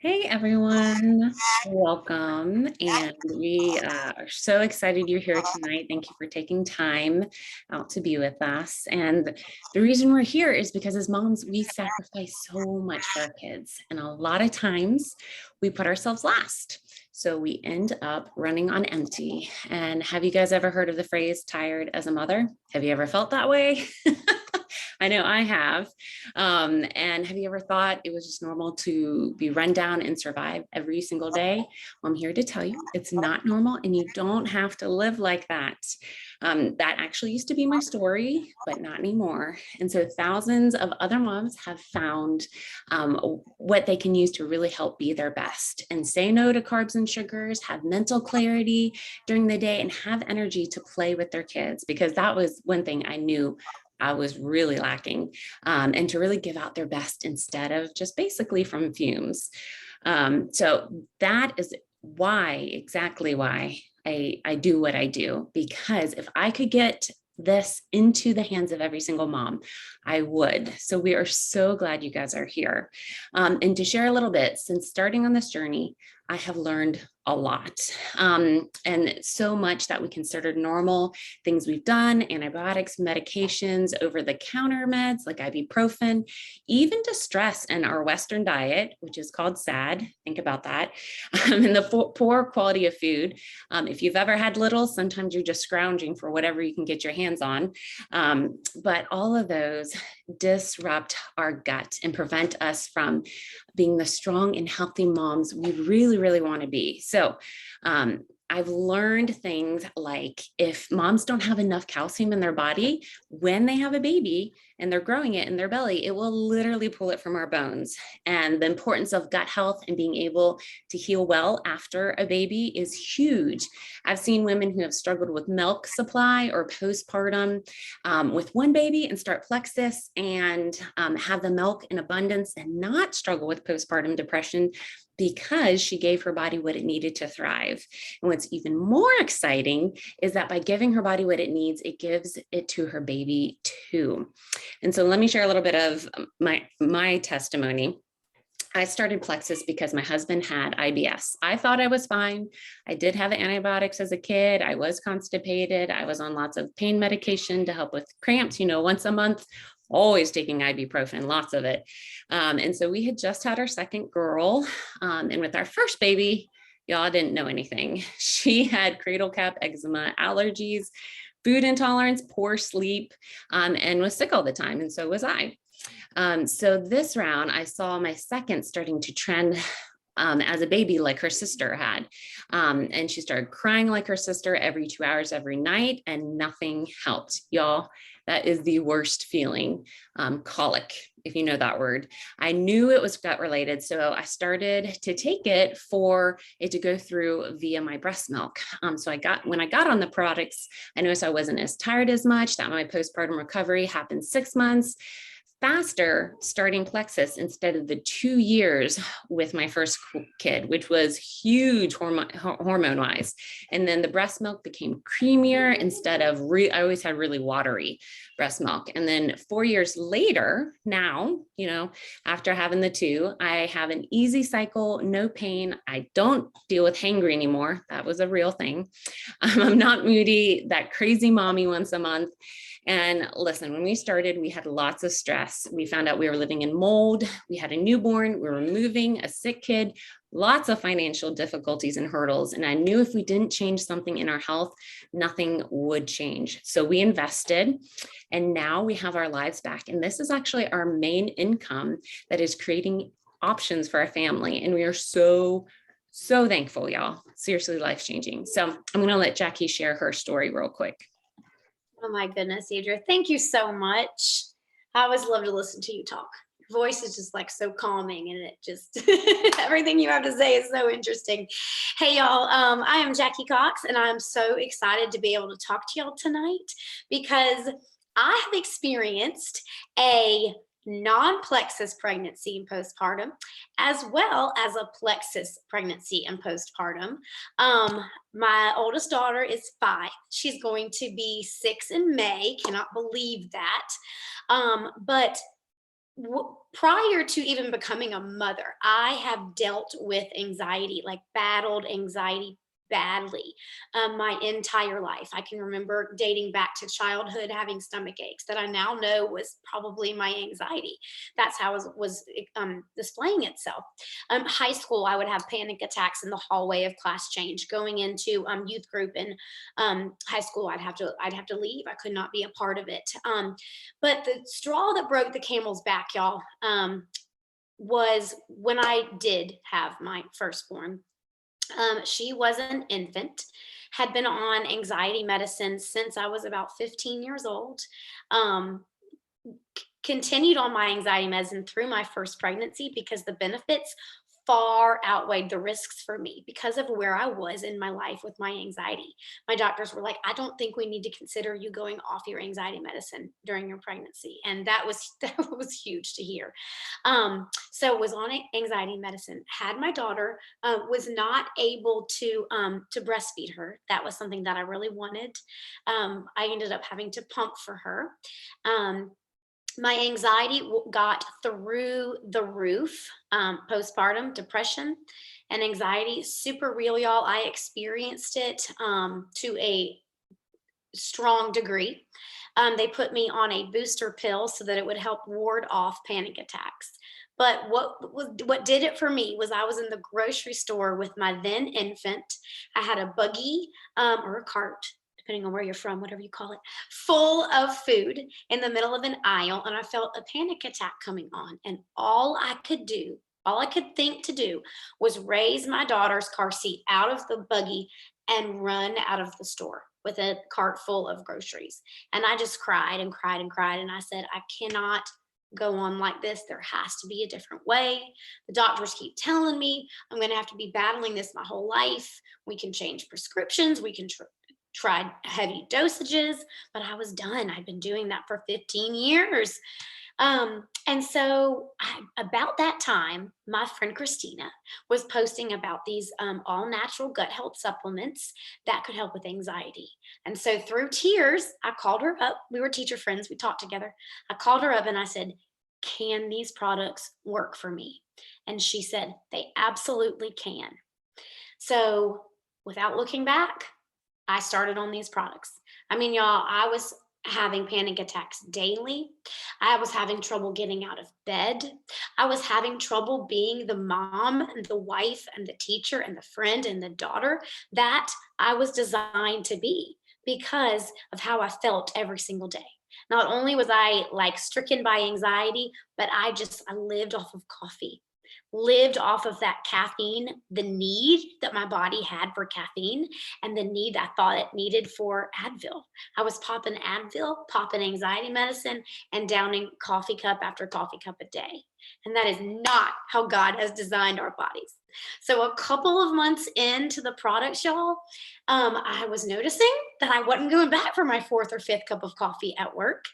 Hey everyone, welcome. And we are so excited you're here tonight. Thank you for taking time out to be with us. And the reason we're here is because as moms, we sacrifice so much for our kids. And a lot of times we put ourselves last. So we end up running on empty. And have you guys ever heard of the phrase tired as a mother? Have you ever felt that way? I know I have. And have you ever thought it was just normal to be run down and survive every single day? Well, I'm here to tell you it's not normal and you don't have to live like that. That actually used to be my story, but not anymore. And so thousands of other moms have found what they can use to really help be their best and say no to carbs and sugars, have mental clarity during the day, and have energy to play with their kids, because that was one thing I knew I was really lacking, and to really give out their best instead of just basically from fumes. So that is exactly why I do what I do, because if I could get this into the hands of every single mom, I would. So we are so glad you guys are here. And to share a little bit, since starting on this journey, I have learned a lot, and so much that we considered normal things we've done: antibiotics, medications, over-the-counter meds like ibuprofen, even distress in our Western diet, which is called SAD. Think about that. And the poor quality of food. If you've ever had little, sometimes you're just scrounging for whatever you can get your hands on. But all of those disrupt our gut and prevent us from being the strong and healthy moms we really want to be. So I've learned things like, if moms don't have enough calcium in their body when they have a baby and they're growing it in their belly, it will literally pull it from our bones. And the importance of gut health and being able to heal well after a baby is huge. I've seen women who have struggled with milk supply or postpartum with one baby and start Plexus and have the milk in abundance and not struggle with postpartum depression, because she gave her body what it needed to thrive. And what's even more exciting is that by giving her body what it needs, it gives it to her baby too. And so let me share a little bit of my testimony. I started Plexus because my husband had IBS. I thought I was fine. I did have antibiotics as a kid. I was constipated. I was on lots of pain medication to help with cramps, once a month, always taking ibuprofen, lots of it. And so we had just had our second girl. And with our first baby, y'all didn't know anything. She had cradle cap eczema, allergies, food intolerance, poor sleep, and was sick all the time. And so was I. So this round, I saw my second starting to trend as a baby, like her sister had. And she started crying like her sister every 2 hours every night, and nothing helped. Y'all, that is the worst feeling. Colic, if you know that word. I knew it was gut related, so I started to take it for it to go through via my breast milk. So when I got on the products, I noticed I wasn't as tired as much, that my postpartum recovery happened 6 months faster starting Plexus instead of the 2 years with my first kid, which was huge hormone wise. And then the breast milk became creamier instead of, I always had really watery breast milk. And then 4 years later, now, after having the two, I have an easy cycle, no pain. I don't deal with hangry anymore. That was a real thing. I'm not moody, that crazy mommy once a month. And listen, when we started, we had lots of stress. We found out we were living in mold. We had a newborn. We were moving, a sick kid, lots of financial difficulties and hurdles. And I knew if we didn't change something in our health, nothing would change. So we invested, and now we have our lives back. And this is actually our main income that is creating options for our family. And we are so thankful, y'all. Seriously, life-changing. So I'm going to let Jackie share her story real quick. Oh my goodness, Deidre, thank you so much. I always love to listen to you talk. Your voice is just like so calming, and it just everything you have to say is so interesting. Hey y'all, I am Jackie Cox, and I'm so excited to be able to talk to y'all tonight because I have experienced a non-plexus pregnancy and postpartum, as well as a plexus pregnancy and postpartum. My oldest daughter is 5. She's going to be 6 in May. Cannot believe that. But prior to even becoming a mother, I have dealt with anxiety, like battled anxiety badly, my entire life. I can remember dating back to childhood having stomach aches that I now know was probably my anxiety. That's how it was displaying itself. High school, I would have panic attacks in the hallway of class change. Going into youth group in high school, I'd have to leave. I could not be a part of it. But the straw that broke the camel's back, y'all, was when I did have my firstborn. She was an infant, had been on anxiety medicine since I was about 15 years old. Um, Continued on my anxiety medicine through my first pregnancy because the benefits far outweighed the risks for me because of where I was in my life with my anxiety. My doctors were like, I don't think we need to consider you going off your anxiety medicine during your pregnancy. And that was that was huge to hear. So was on anxiety medicine, had my daughter, was not able to breastfeed her. That was something that I really wanted. I ended up having to pump for her. Um, my anxiety got through the roof. Postpartum depression and anxiety, super real, y'all. I experienced it to a strong degree. They put me on a booster pill so that it would help ward off panic attacks. But what did it for me was I was in the grocery store with my then infant. I had a buggy or a cart, depending on where you're from, whatever you call it, full of food in the middle of an aisle, and I felt a panic attack coming on. And all I could think to do was raise my daughter's car seat out of the buggy and run out of the store with a cart full of groceries. And I just cried and cried and cried. And I said, I cannot go on like this. There has to be a different way. The doctors keep telling me I'm going to have to be battling this my whole life. We can change prescriptions. We can try heavy dosages, but I was done. I'd been doing that for 15 years. And so about that time, my friend Christina was posting about these all natural gut health supplements that could help with anxiety. And so through tears, I called her up. We were teacher friends. We talked together. I called her up and I said, can these products work for me? And she said, they absolutely can. So without looking back, I started on these products. I mean, y'all, I was having panic attacks daily. I was having trouble getting out of bed. I was having trouble being the mom and the wife and the teacher and the friend and the daughter that I was designed to be because of how I felt every single day. Not only was I like stricken by anxiety, but I lived off of coffee, lived off of that caffeine, the need that my body had for caffeine, and the need I thought it needed for Advil. I was popping Advil, popping anxiety medicine, and downing coffee cup after coffee cup a day. And that is not how God has designed our bodies. So, a couple of months into the products, y'all, I was noticing that I wasn't going back for my fourth or fifth cup of coffee at work.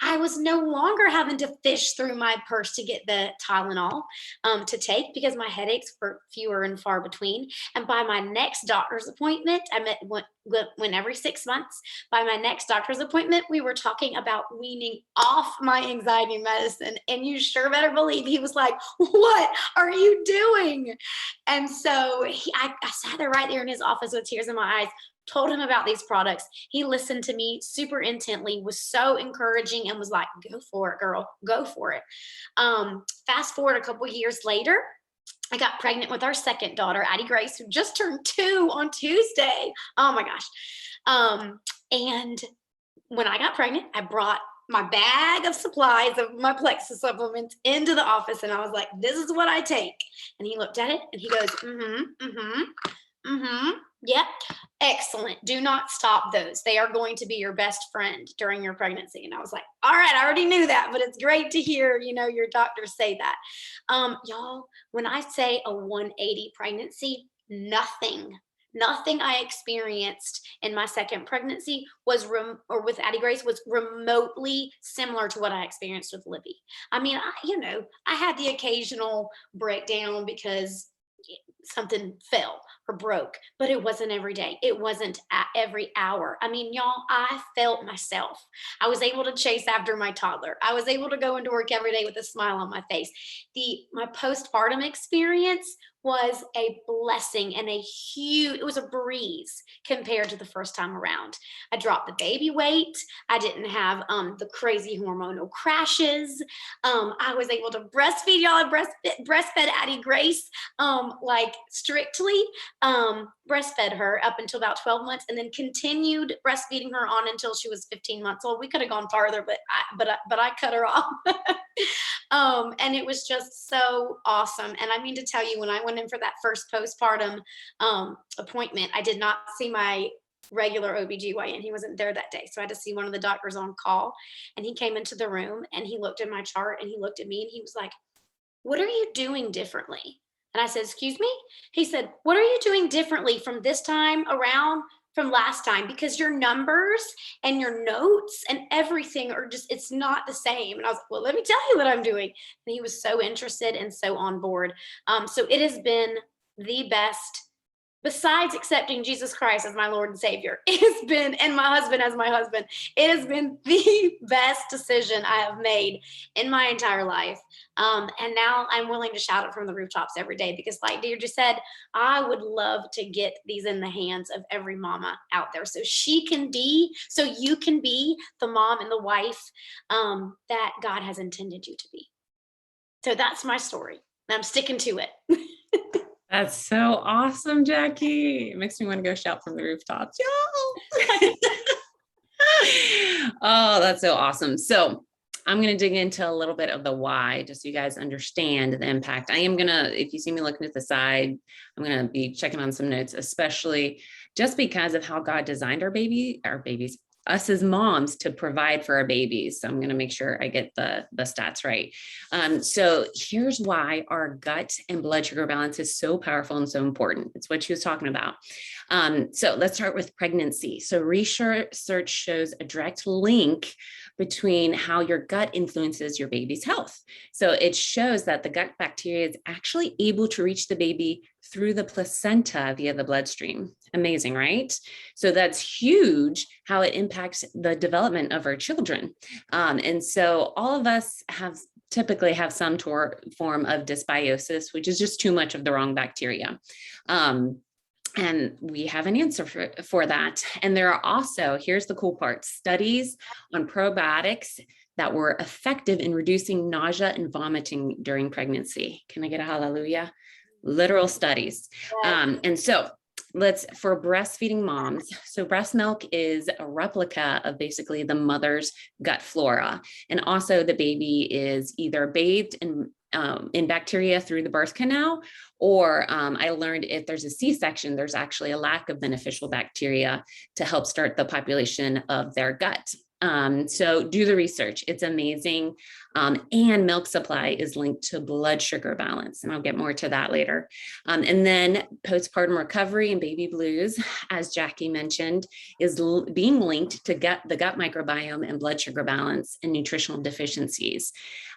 I was no longer having to fish through my purse to get the Tylenol to take because my headaches were fewer and far between. And by my next doctor's appointment, went every 6 months. By my next doctor's appointment, we were talking about weaning off my anxiety medicine. And you sure better believe he was like, what are you doing? And so I sat there right there in his office with tears in my eyes, told him about these products. He listened to me super intently, was so encouraging, and was like, go for it, girl, go for it. Fast forward a couple years later, I got pregnant with our second daughter, Addie Grace, who just turned 2 on Tuesday. Oh my gosh. And when I got pregnant, I brought my bag of supplies of my Plexus supplements into the office, and I was like, this is what I take. And he looked at it and he goes, yep, excellent. Do not stop those. They are going to be your best friend during your pregnancy. And I was like, all right, I already knew that, but it's great to hear, your doctor say that. Y'all, when I say a 180 pregnancy, nothing I experienced in my second pregnancy or with Addie Grace was remotely similar to what I experienced with Libby. I mean, I had the occasional breakdown because something fell or broke, but it wasn't every day. It wasn't every hour. I mean, y'all, I felt myself. I was able to chase after my toddler. I was able to go into work every day with a smile on my face. My postpartum experience was a blessing and it was a breeze compared to the first time around. I dropped the baby weight. I didn't have the crazy hormonal crashes. I was able to breastfeed y'all. I breastfed Addie Grace like strictly, breastfed her up until about 12 months and then continued breastfeeding her on until she was 15 months old. We could have gone farther, but I cut her off. And it was just so awesome. And I mean to tell you, when I went in for that first postpartum appointment, I did not see my regular OBGYN. He wasn't there that day. So I had to see one of the doctors on call. And he came into the room and he looked at my chart and he looked at me and he was like, "What are you doing differently?" And I said, "Excuse me?" He said, "What are you doing differently from this time around from last time? Because your numbers and your notes and everything are just, it's not the same." And I was like, "Well, let me tell you what I'm doing." And he was so interested and so on board. So it has been the best, besides accepting Jesus Christ as my Lord and Savior, it has been, and my husband as my husband, it has been the best decision I have made in my entire life. And now I'm willing to shout it from the rooftops every day because, like Deirdre said, I would love to get these in the hands of every mama out there so you can be the mom and the wife that God has intended you to be. So that's my story. And I'm sticking to it. That's so awesome, Jackie. It makes me want to go shout from the rooftops. Yo! Oh, that's so awesome. So I'm going to dig into a little bit of the why, just so you guys understand the impact. I am going to, if you see me looking at the side, I'm going to be checking on some notes, especially just because of how God designed our babies, us as moms to provide for our babies. So I'm going to make sure I get the stats right. So here's why our gut and blood sugar balance is so powerful and so important. It's what she was talking about. So let's start with pregnancy. So research shows a direct link between how your gut influences your baby's health. So it shows that the gut bacteria is actually able to reach the baby through the placenta via the bloodstream. Amazing, right? So that's huge how it impacts the development of our children. And so all of us typically have some form of dysbiosis, which is just too much of the wrong bacteria. And we have an answer for that. And there are also, here's the cool part, studies on probiotics that were effective in reducing nausea and vomiting during pregnancy. Can I get a hallelujah? Literal studies. And so for breastfeeding moms, so breast milk is a replica of basically the mother's gut flora. And also the baby is either bathed in bacteria through the birth canal, or I learned if there's a C-section, there's actually a lack of beneficial bacteria to help start the population of their gut. So do the research. It's amazing. And milk supply is linked to blood sugar balance. And I'll get more to that later. And then postpartum recovery and baby blues, as Jackie mentioned, is being linked to the gut microbiome and blood sugar balance and nutritional deficiencies.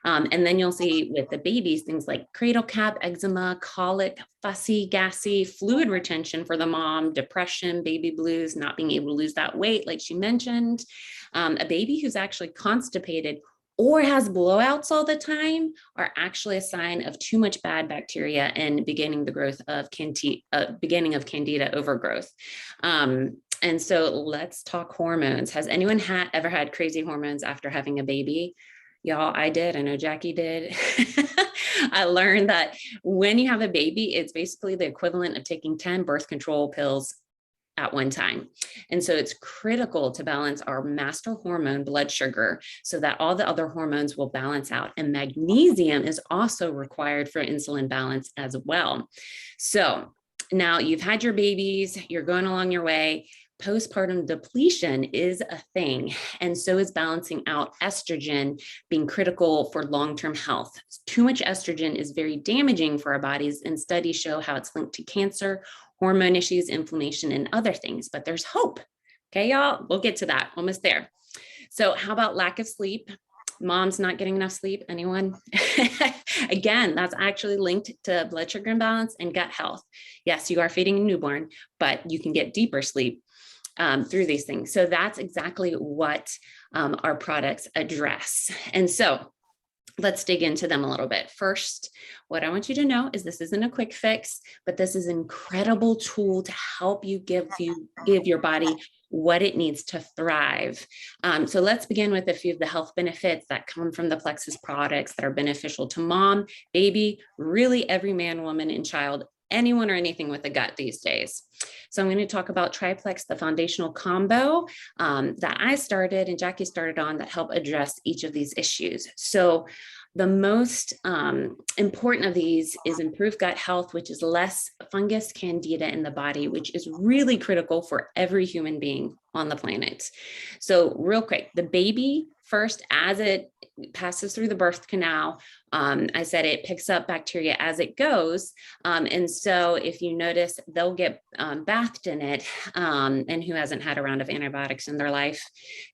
And then you'll see with the babies, things like cradle cap, eczema, colic, fussy, gassy, fluid retention for the mom, depression, baby blues, not being able to lose that weight, like she mentioned. A baby who's actually constipated or has blowouts all the time are actually a sign of too much bad bacteria and beginning the growth of candida overgrowth. And so let's talk hormones. Has anyone ever had crazy hormones after having a baby? Y'all, I did. I know Jackie did. I learned that when you have a baby, it's basically the equivalent of taking 10 birth control pills at one time. And so it's critical to balance our master hormone, blood sugar, so that all the other hormones will balance out. And magnesium is also required for insulin balance as well. So now you've had your babies, you're going along your way. Postpartum depletion is a thing, and so is balancing out estrogen being critical for long-term health. Too much estrogen is very damaging for our bodies, and studies show how it's linked to cancer, hormone issues, inflammation, and other things, but there's hope. Okay, y'all, we'll get to that, almost there. So how about lack of sleep? Mom's not getting enough sleep, anyone? Again, that's actually linked to blood sugar imbalance and gut health. Yes, you are feeding a newborn, but you can get deeper sleep through these things. So that's exactly what our products address. And so let's dig into them a little bit. First, what I want you to know is this isn't a quick fix, but this is an incredible tool to help you give your body what it needs to thrive. So let's begin with a few of the health benefits that come from the Plexus products that are beneficial to mom, baby, really every man, woman, and child, anyone or anything with a gut these days. So I'm going to talk about Triplex, the foundational combo that I started and Jackie started on that help address each of these issues. So the most important of these is improved gut health, which is less fungus candida in the body, which is really critical for every human being on the planet. So real quick, the baby first, as it passes through the birth canal, I said it picks up bacteria as it goes. And so if you notice, they'll get bathed in it. And who hasn't had a round of antibiotics in their life?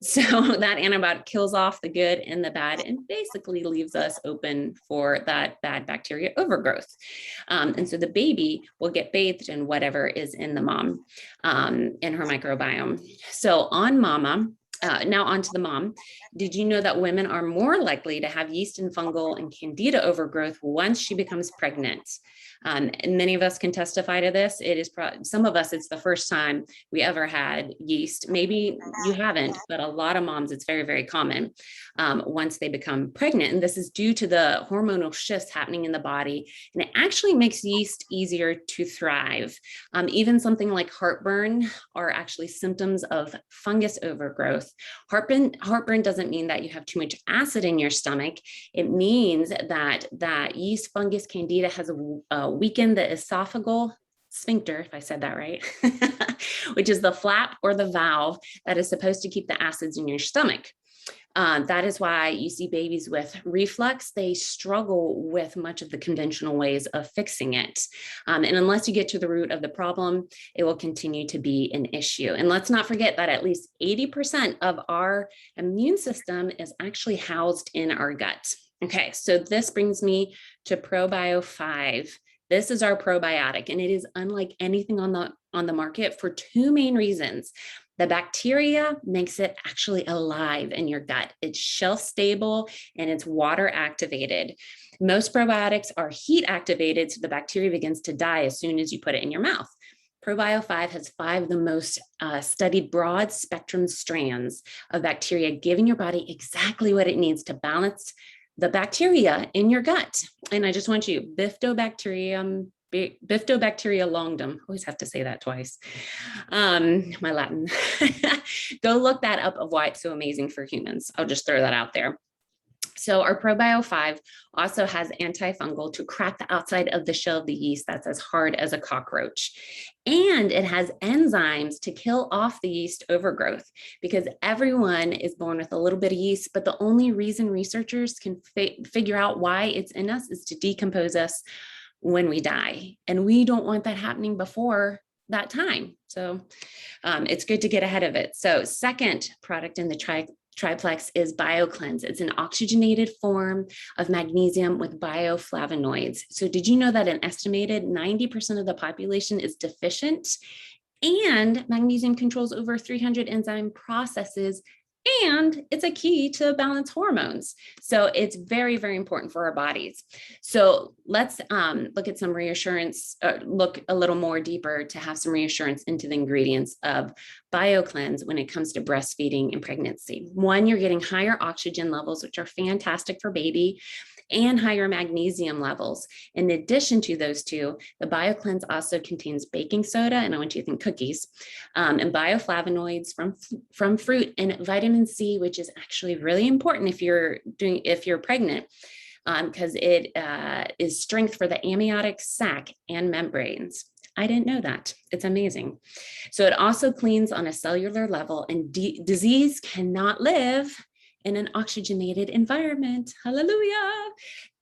So that antibiotic kills off the good and the bad and basically leaves us open for that bad bacteria overgrowth. And so the baby will get bathed in whatever is in the mom, in her microbiome. So on Momma, now on to the mom. Did you know that women are more likely to have yeast and fungal and candida overgrowth once she becomes pregnant? And many of us can testify to this. It is some of us, it's the first time we ever had yeast. Maybe you haven't, but a lot of moms, it's very, very common once they become pregnant. And this is due to the hormonal shifts happening in the body. And it actually makes yeast easier to thrive. Even something like heartburn are actually symptoms of fungus overgrowth. Heartburn doesn't mean that you have too much acid in your stomach. It means that yeast, fungus, candida has weakened the esophageal sphincter, if I said that right, which is the flap or the valve that is supposed to keep the acids in your stomach. That is why you see babies with reflux, they struggle with much of the conventional ways of fixing it. And unless you get to the root of the problem, it will continue to be an issue. And let's not forget that at least 80% of our immune system is actually housed in our gut. Okay, so this brings me to ProBio 5. This is our probiotic, and it is unlike anything on the market for two main reasons. The bacteria makes it actually alive in your gut. It's shelf stable and it's water activated. Most probiotics are heat activated, so the bacteria begins to die as soon as you put it in your mouth. ProBio 5 has 5 of the most studied broad spectrum strands of bacteria, giving your body exactly what it needs to balance the bacteria in your gut. And I just want you, Bifidobacterium longum. Always have to say that twice. My Latin. Go look that up of why it's so amazing for humans. I'll just throw that out there. So our ProBio 5 also has antifungal to crack the outside of the shell of the yeast that's as hard as a cockroach. And it has enzymes to kill off the yeast overgrowth, because everyone is born with a little bit of yeast, but the only reason researchers can figure out why it's in us is to decompose us when we die. And we don't want that happening before that time. So it's good to get ahead of it. So second product in the Triplex is BioCleanse. It's an oxygenated form of magnesium with bioflavonoids. So did you know that an estimated 90% of the population is deficient? And magnesium controls over 300 enzyme processes, and it's a key to balance hormones. So it's very, very important for our bodies. So let's look at some reassurance, look a little more deeper to have some reassurance into the ingredients of BioCleanse when it comes to breastfeeding and pregnancy. One, you're getting higher oxygen levels, which are fantastic for baby, and higher magnesium levels. In addition to those two, the BioCleanse also contains baking soda, and I want you to think cookies, and bioflavonoids from fruit, and vitamin C, which is actually really important if you're pregnant, because it is strength for the amniotic sac and membranes. I didn't know that. It's amazing. So it also cleans on a cellular level, and disease cannot live in an oxygenated environment. Hallelujah.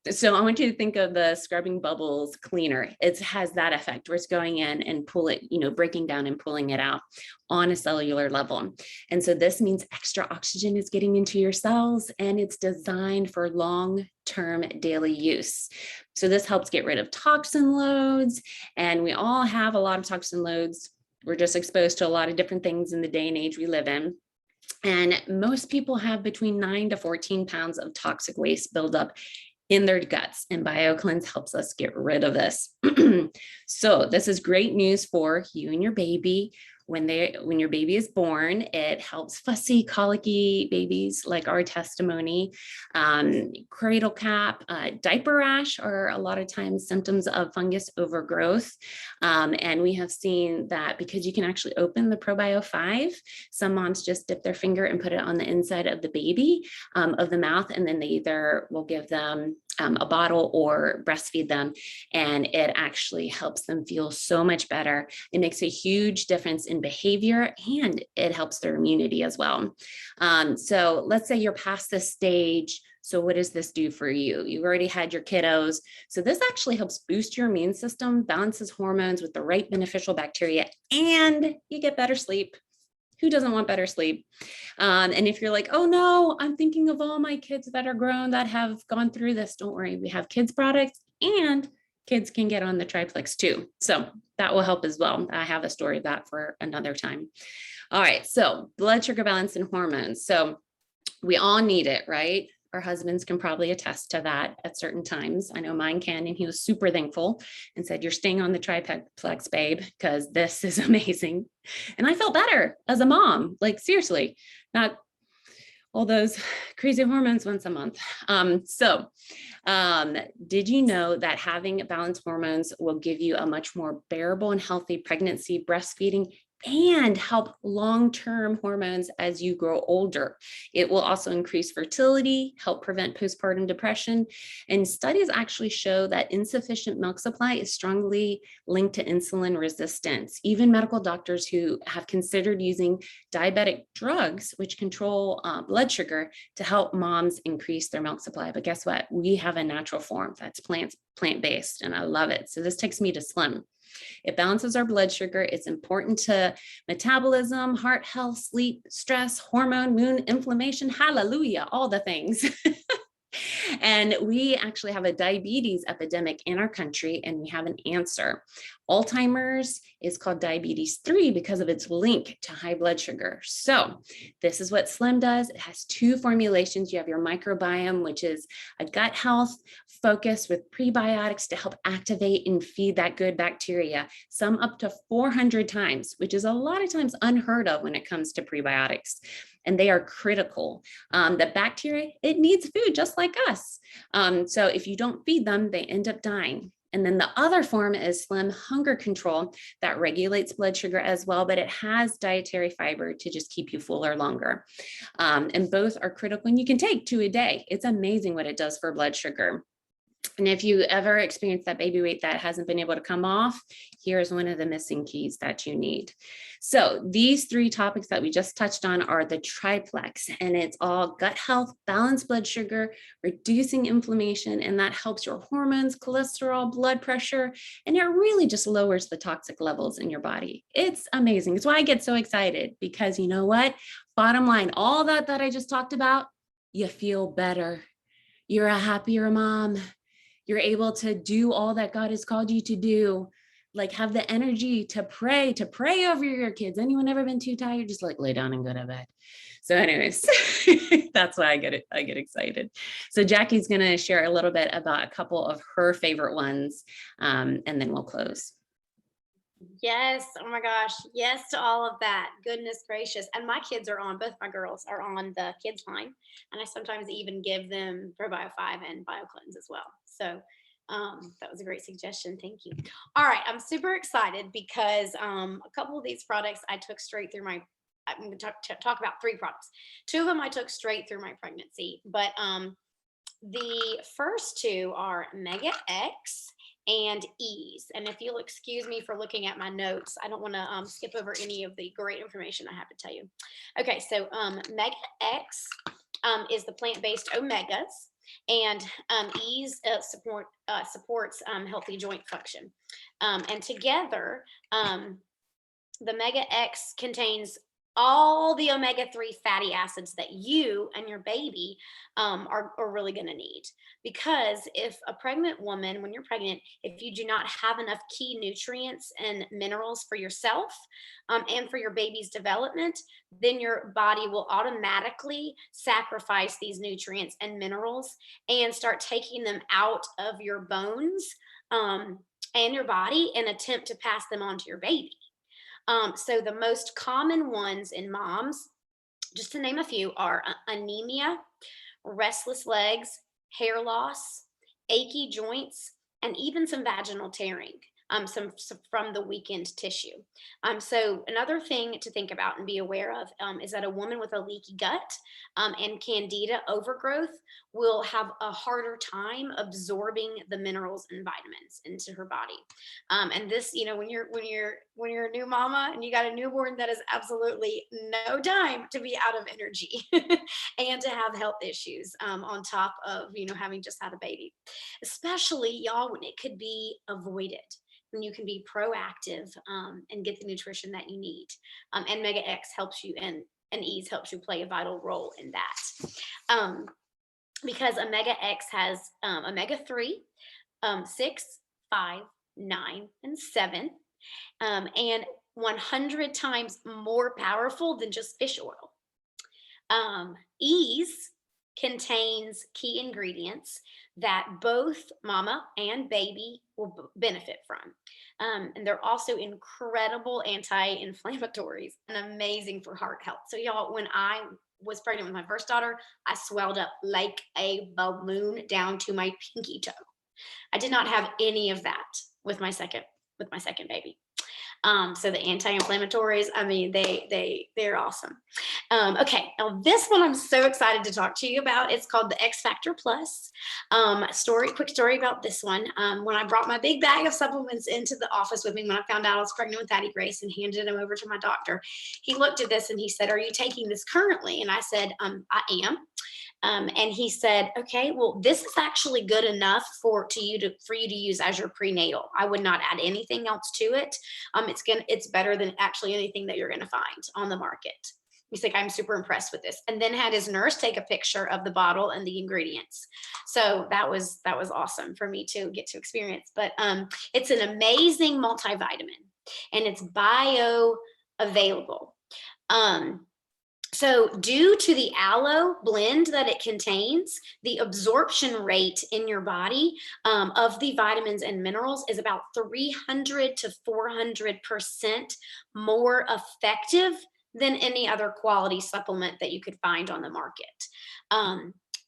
So I want you to think of the scrubbing bubbles cleaner. It has that effect where it's going in and pull it, breaking down and pulling it out on a cellular level. And so this means extra oxygen is getting into your cells, and it's designed for long-term daily use. So this helps get rid of toxin loads, and we all have a lot of toxin loads. We're just exposed to a lot of different things in the day and age we live in. And most people have between 9 to 14 pounds of toxic waste buildup in their guts, and BioCleanse helps us get rid of this. So this is great news for you and your baby. When your baby is born, it helps fussy, colicky babies like our testimony. Cradle cap, diaper rash are a lot of times symptoms of fungus overgrowth. And we have seen that because you can actually open the Probio 5, some moms just dip their finger and put it on the inside of the baby, of the mouth, and then they either will give them a bottle or breastfeed them, and it actually helps them feel so much better. It makes a huge difference in behavior, and it helps their immunity as well. So let's say you're past this stage. So what does this do for you? You've already had your kiddos. So this actually helps boost your immune system, balances hormones with the right beneficial bacteria, and you get better sleep. Who doesn't want better sleep? And if you're like, oh no, I'm thinking of all my kids that are grown that have gone through this, don't worry. We have kids products, and kids can get on the Triplex too. So that will help as well. I have a story of that for another time. All right, so blood sugar balance and hormones. So we all need it, right? Our husbands can probably attest to that at certain times. I know mine can, and he was super thankful and said, you're staying on the Triplex, babe, because this is amazing. And I felt better as a mom, like seriously, not all those crazy hormones once a month. Did you know that having balanced hormones will give you a much more bearable and healthy pregnancy, breastfeeding, and help long-term hormones as you grow older? It will also increase fertility, help prevent postpartum depression. And studies actually show that insufficient milk supply is strongly linked to insulin resistance. Even medical doctors who have considered using diabetic drugs, which control blood sugar, to help moms increase their milk supply. But guess what? We have a natural form that's plant-based, and I love it. So this takes me to Slim. It balances our blood sugar. It's important to metabolism, heart health, sleep, stress, hormone, mood, inflammation, hallelujah, all the things. And we actually have a diabetes epidemic in our country, and we have an answer. Alzheimer's is called diabetes 3 because of its link to high blood sugar. So this is what Slim does. It has 2 formulations. You have your microbiome, which is a gut health focus with prebiotics to help activate and feed that good bacteria, some up to 400 times, which is a lot of times unheard of when it comes to prebiotics. And they are critical. The bacteria, it needs food just like us. So if you don't feed them, they end up dying. And then the other form is Slim Hunger Control that regulates blood sugar as well, but it has dietary fiber to just keep you fuller longer. And both are critical, and you can take 2 a day. It's amazing what it does for blood sugar. And if you ever experience that baby weight that hasn't been able to come off, here's one of the missing keys that you need. So these 3 topics that we just touched on are the triplex, and it's all gut health, balanced blood sugar, reducing inflammation, and that helps your hormones, cholesterol, blood pressure, and it really just lowers the toxic levels in your body. It's amazing. It's why I get so excited, because you know what? Bottom line, all that I just talked about, you feel better. You're a happier mom. You're able to do all that God has called you to do, like have the energy to pray over your kids. Anyone ever been too tired? Just like lay down and go to bed. So anyways, that's why I get excited. So Jackie's going to share a little bit about a couple of her favorite ones, and then we'll close. Yes. Oh my gosh. Yes to all of that. Goodness gracious. And my kids are on, both my girls are on the kids line. And I sometimes even give them Probio 5 and BioCleanse as well. So that was a great suggestion. Thank you. All right. I'm super excited because a couple of these products I took straight through my, I'm going to talk about 3 products. 2 of them I took straight through my pregnancy. But the first 2 are Mega X and Ease. And if you'll excuse me for looking at my notes, I don't want to skip over any of the great information I have to tell you. Okay, so Mega X is the plant-based omegas. and ease supports healthy joint function. And together, the Mega X contains all the omega-3 fatty acids that you and your baby are really going to need. Because if a pregnant woman, when you're pregnant, if you do not have enough key nutrients and minerals for yourself and for your baby's development, then your body will automatically sacrifice these nutrients and minerals and start taking them out of your bones and your body and attempt to pass them on to your baby. So the most common ones in moms, just to name a few, are anemia, restless legs, hair loss, achy joints, and even some vaginal tearing. Some from the weakened tissue. So another thing to think about and be aware of is that a woman with a leaky gut and candida overgrowth will have a harder time absorbing the minerals and vitamins into her body. And this, when you're a new mama and you got a newborn, that is absolutely no time to be out of energy and to have health issues on top of having just had a baby, especially y'all when it could be avoided, when you can be proactive and get the nutrition that you need. And Mega X helps you, and Ease helps you play a vital role in that. Because Omega X has omega-3, 6, 5, 9, and 7, and 100 times more powerful than just fish oil. Ease contains key ingredients that both mama and baby will benefit from. And they're also incredible anti-inflammatories and amazing for heart health. So y'all, when I was pregnant with my first daughter, I swelled up like a balloon down to my pinky toe. I did not have any of that with my second baby. So the anti-inflammatories, I mean, they're awesome. Okay, now this one I'm so excited to talk to you about. It's called the X Factor Plus. Quick story about this one. When I brought my big bag of supplements into the office with me when I found out I was pregnant with Addie Grace and handed them over to my doctor, he looked at this and he said, "Are you taking this currently?" And I said, "I am." And he said, "Okay, well, this is actually good enough for you to use as your prenatal. I would not add anything else to it. It's better than actually anything that you're gonna find on the market." He's like, "I'm super impressed with this," and then had his nurse take a picture of the bottle and the ingredients. So that was awesome for me to get to experience. But it's an amazing multivitamin, and it's bioavailable. So due to the aloe blend that it contains, the absorption rate in your body of the vitamins and minerals is about 300 to 400% more effective than any other quality supplement that you could find on the market.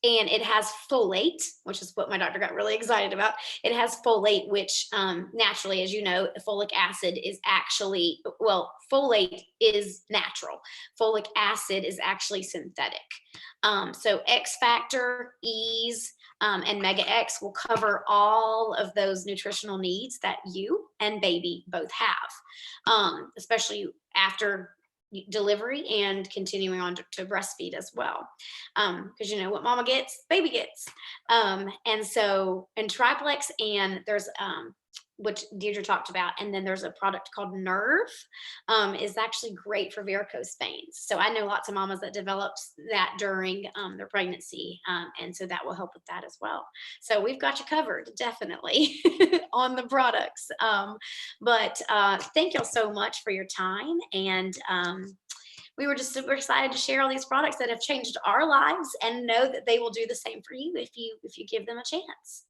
And it has folate, which is what my doctor got really excited about. It has folate, which naturally, as you know, folic acid is actually, folate is natural. Folic acid is actually synthetic. So X Factor, Ease, and Mega X will cover all of those nutritional needs that you and baby both have, especially after delivery and continuing on to breastfeed as well, because what mama gets, baby gets. And so, and Triplex, and there's which Deirdre talked about, and then there's a product called Nerve, is actually great for varicose veins. So I know lots of mamas that develops that during their pregnancy, and so that will help with that as well. So we've got you covered, definitely, on the products. But thank y'all so much for your time, and we were just super excited to share all these products that have changed our lives, and know that they will do the same for you if you give them a chance.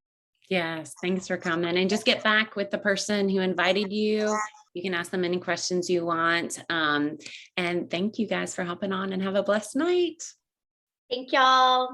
Yes, thanks for coming, and just get back with the person who invited you. You can ask them any questions you want. And thank you guys for hopping on, and have a blessed night. Thank y'all.